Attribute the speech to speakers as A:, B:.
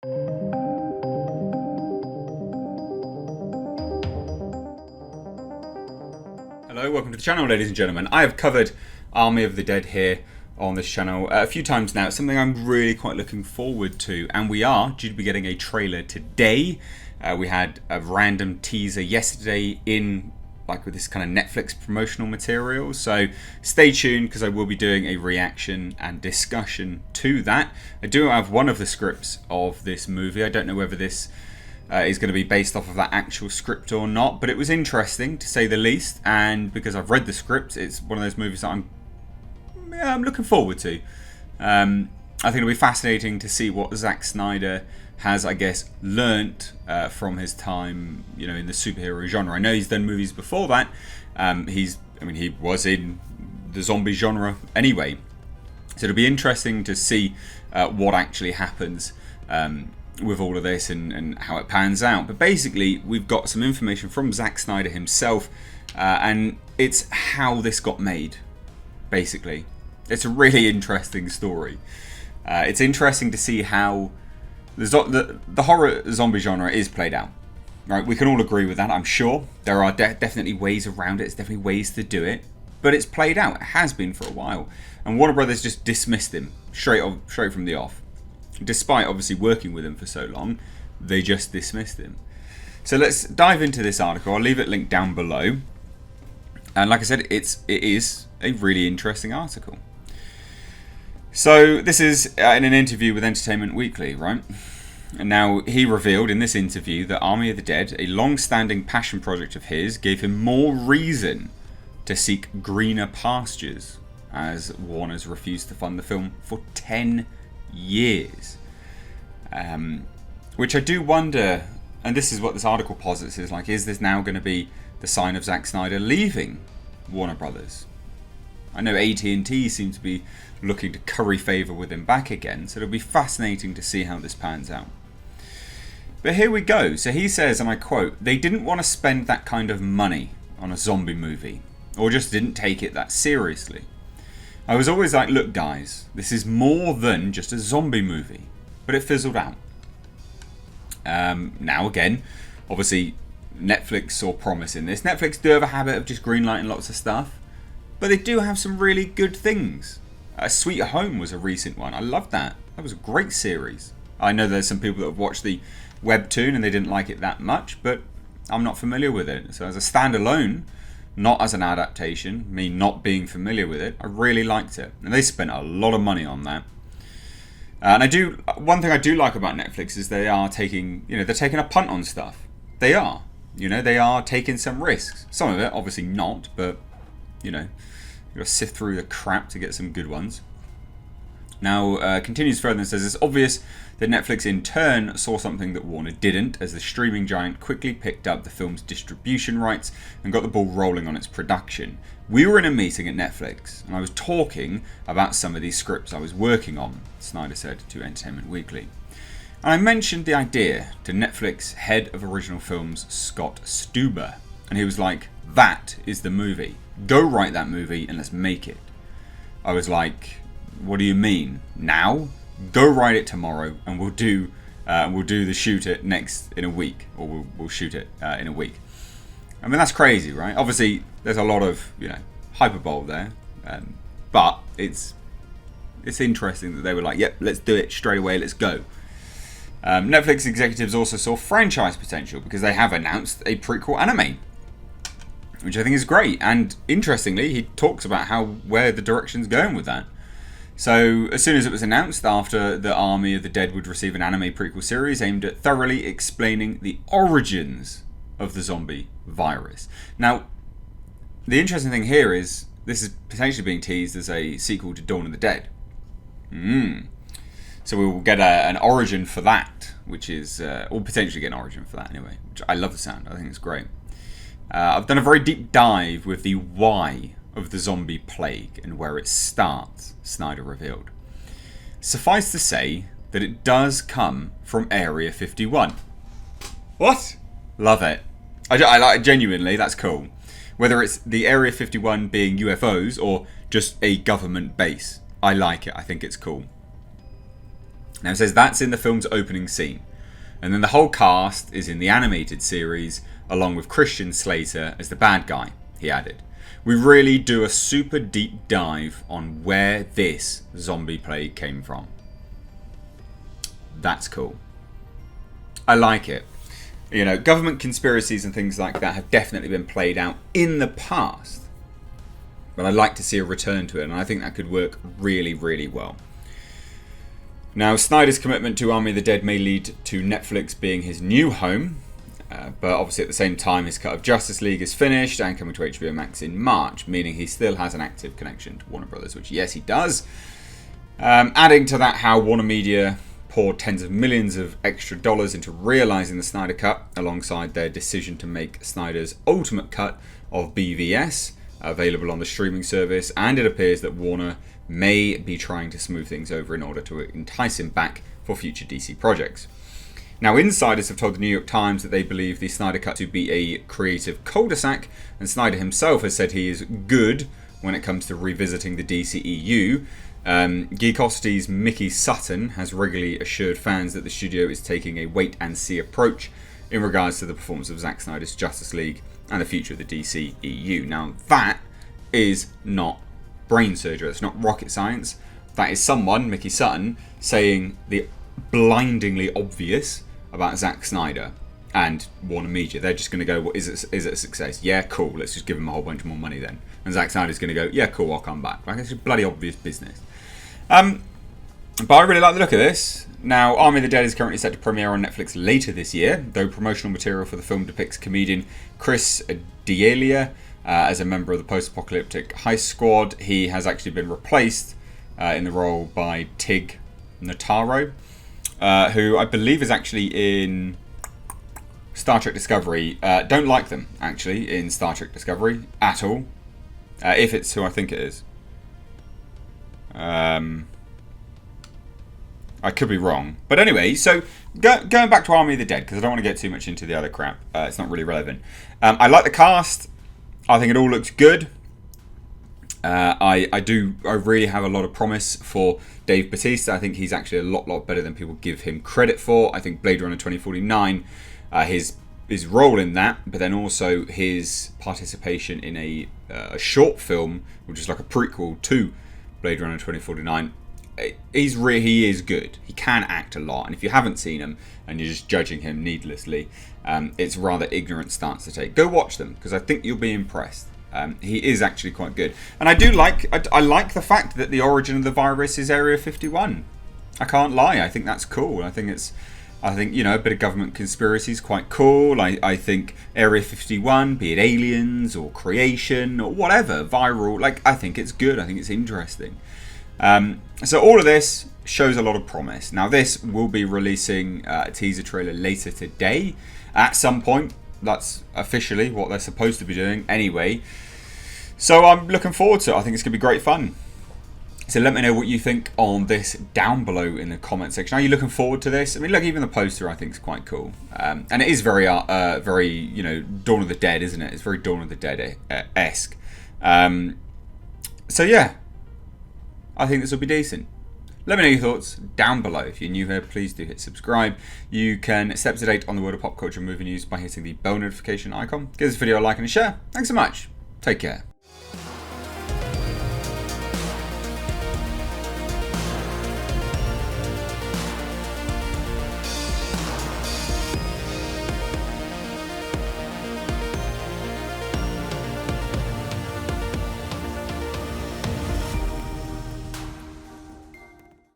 A: Hello, welcome to the channel, ladies and gentlemen. I have covered Army of the Dead here on this channel a few times now. It's something I'm really quite looking forward to, and we are due to be getting a trailer today. We had a random teaser yesterday in with this kind of Netflix promotional material, so stay tuned because I will be doing a reaction and discussion to that. I do have one of the scripts of this movie. I don't know whether this is going to be based off of that actual script or not, but it was interesting to say the least, and because I've read the script, it's one of those movies that I'm looking forward to. I think it'll be fascinating to see what Zack Snyder has, I guess, learnt from his time, in the superhero genre. I know he's done movies before that. He was in the zombie genre anyway, so it'll be interesting to see what actually happens with all of this and how it pans out. But basically, we've got some information from Zack Snyder himself, and it's how this got made. Basically, it's a really interesting story. It's interesting to see how the horror zombie genre is played out. Right, we can all agree with that, I'm sure. There are definitely ways around it. There's definitely ways to do it, but it's played out. It has been for a while, and Warner Brothers just dismissed him straight from the off. Despite obviously working with him for so long, they just dismissed him. So let's dive into this article. I'll leave it linked down below. And like I said, it is a really interesting article. So this is in an interview with Entertainment Weekly, right? And now he revealed in this interview that Army of the Dead, a long-standing passion project of his, gave him more reason to seek greener pastures, as Warner's refused to fund the film for 10 years. Which I do wonder, and this is what this article posits, is this now going to be the sign of Zack Snyder leaving Warner Brothers? I know AT&T seem to be looking to curry favour with him back again, so it'll be fascinating to see how this pans out. But here we go. So he says, and I quote, "They didn't want to spend that kind of money on a zombie movie, or just didn't take it that seriously. I was always like, look guys, this is more than just a zombie movie," but it fizzled out. Now again, obviously Netflix saw promise in this. Netflix do have a habit of just greenlighting lots of stuff, but they do have some really good things. Sweet Home was a recent one. I loved that. That was a great series. I know there's some people that have watched the webtoon and they didn't like it that much, but I'm not familiar with it. So as a standalone, not as an adaptation, me not being familiar with it, I really liked it. And they spent a lot of money on that. And one thing I do like about Netflix is they are taking, they're taking a punt on stuff. They are. They are taking some risks. Some of it, obviously not, but, you've got to sift through the crap to get some good ones. Now, continues further and says, "It's obvious that Netflix in turn saw something that Warner didn't, as the streaming giant quickly picked up the film's distribution rights and got the ball rolling on its production. We were in a meeting at Netflix, and I was talking about some of these scripts I was working on," Snyder said to Entertainment Weekly. "And I mentioned the idea to Netflix head of original films, Scott Stuber, and he was like, 'That is the movie. Go write that movie and let's make it.' I was like, 'What do you mean? Now? Go write it tomorrow, and we'll do the shoot it in a week, or we'll shoot it in a week.'" I mean, that's crazy, right? Obviously, there's a lot of hyperbole there, but it's interesting that they were like, "Yep, let's do it straight away. Let's go." Netflix executives also saw franchise potential because they have announced a prequel anime, which I think is great. And interestingly, he talks about where the direction's going with that. So as soon as it was announced after the Army of the Dead would receive an anime prequel series aimed at thoroughly explaining the origins of the zombie virus. Now, the interesting thing here is this is potentially being teased as a sequel to Dawn of the Dead. So we will get an origin for that, which is, or potentially get an origin for that anyway. Which I love the sound. I think it's great. I've done a very deep dive with the why of the zombie plague and where it starts, Snyder revealed. Suffice to say that it does come from Area 51. What? Love it. I like it genuinely, that's cool. Whether it's the Area 51 being UFOs or just a government base, I like it. I think it's cool. Now it says that's in the film's opening scene. And then the whole cast is in the animated series, along with Christian Slater as the bad guy, he added. We really do a super deep dive on where this zombie plague came from. That's cool. I like it. You know, government conspiracies and things like that have definitely been played out in the past. But I'd like to see a return to it, and I think that could work really, really well. Now, Snyder's commitment to Army of the Dead may lead to Netflix being his new home, but obviously at the same time his cut of Justice League is finished and coming to HBO Max in March, meaning he still has an active connection to Warner Brothers, which yes, he does. Adding to that how Warner Media poured tens of millions of extra dollars into realising the Snyder Cut, alongside their decision to make Snyder's ultimate cut of BVS available on the streaming service, and it appears that Warner may be trying to smooth things over in order to entice him back for future DC projects. Now, insiders have told the New York Times that they believe the Snyder Cut to be a creative cul-de-sac, and Snyder himself has said he is good when it comes to revisiting the DCEU. Geekosity's Mickey Sutton has regularly assured fans that the studio is taking a wait-and-see approach in regards to the performance of Zack Snyder's Justice League and the future of the DCEU. Now, that is not brain surgery. It's not rocket science. That is someone, Mickey Sutton, saying the blindingly obvious about Zack Snyder and Warner Media. They're just going to go, well, is it a success? Yeah, cool. Let's just give him a whole bunch more money then. And Zack Snyder's going to go, yeah, cool, I'll come back. Like, it's just bloody obvious business. But I really like the look of this. Now, Army of the Dead is currently set to premiere on Netflix later this year, though promotional material for the film depicts comedian Chris D'Elia as a member of the post-apocalyptic heist squad. He has actually been replaced in the role by Tig Notaro, who I believe is actually in Star Trek Discovery. Don't like them, actually, in Star Trek Discovery at all, if it's who I think it is. I could be wrong. But anyway, so going back to Army of the Dead, because I don't want to get too much into the other crap. It's not really relevant. I like the cast. I think it all looks good. I really have a lot of promise for Dave Bautista. I think he's actually a lot better than people give him credit for. I think Blade Runner 2049, his role in that, but then also his participation in a short film, which is like a prequel to Blade Runner 2049. He is good. He can act a lot, and if you haven't seen him and you're just judging him needlessly, it's a rather ignorant stance to take. Go watch them, because I think you'll be impressed. He is actually quite good, and I like the fact that the origin of the virus is Area 51. I can't lie. I think that's cool. I think you know, a bit of government conspiracy is quite cool. I think Area 51, be it aliens or creation or whatever, viral, like, I think it's good. I think it's interesting. So all of this shows a lot of promise. Now, this will be releasing a teaser trailer later today at some point. That's officially what they're supposed to be doing anyway. So I'm looking forward to it. I think it's going to be great fun. So let me know what you think on this down below in the comment section. Are you looking forward to this? I mean, look, even the poster I think is quite cool. And it is very, you know, Dawn of the Dead, isn't it? It's very Dawn of the Dead-esque. So yeah, I think this will be decent. Let me know your thoughts down below. If you're new here, please do hit subscribe. You can stay up to date on the world of pop culture and movie news by hitting the bell notification icon. Give this video a like and a share. Thanks so much. Take care.